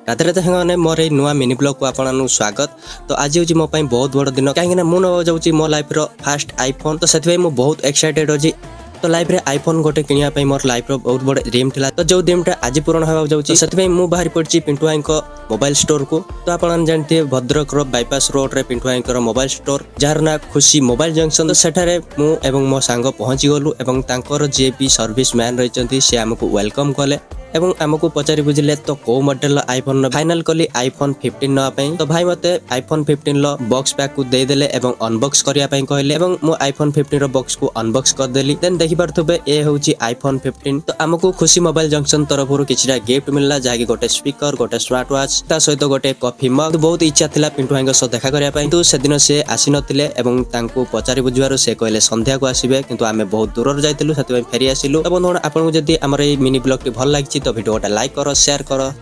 राधे राधे साଙ୍ଗने मोर ए नुआ mini blog को आपन स्वागत। तो आज हूँ मो बहुत बड़ दिन कहीं मुझे जाऊँगी मो लाइफ रो फास्ट आईफोन। तो से मु बहुत एक्साइटेड अच्छी। तो लाइफ रे आईफोन गोटे किनिया मोर लाइफ रो बहुत बड़ ड्रीम थिला। तो जो ड्रीम टा आज पूर्ण होगा जाऊँगी से मु बाहर पड़ी पिंटू भाई मोबाइल स्टोर को। तो आप जानते हैं भद्रक रो बाईपास रोड रे पिंटू भाई मोबाइल स्टोर जार ना खुशी मोबाइल जंक्शन। तो सेठारे मु एवं मो सांग पहुंची गलु एवं तांकर जे भी सर्विस मैन रही से आमको वेलकम कले एवं आमको पचारि बुझिले तो को मॉडल आईफोन फाइनल कली आईफोन 15 नवा पई। तो भाई मते आईफोन 15 लो बॉक्स पैक को दे देले एवं अनबॉक्स करिया पई कहले एवं मो आईफोन 15 रो बॉक्स को अनबॉक्स कर देली। देन देखि परथबे ए होची आईफोन 15। तो आमको खुशी मोबाइल जंक्शन तरफरु किछरा गिफ्ट मिलला जाकी गोटे स्पीकर गोटे स्मार्ट वॉच ता सहित गोटे कॉफी मग। तो बहुत इच्छा थिला पिंटू भाई सह देखा करिया पई। तो सेदिन से आसी नथिले एवं तांको पचारि बुझवारो से कहले संध्या को आसीबे किंतु आमे बहुत दूर जाइतिलु सेति फेरी आसिलु। तो बंधु आपन जदी हमर ए मिनी ब्लॉग टी भल लागिछि तो वीडियो लाइक करो शेयर करो।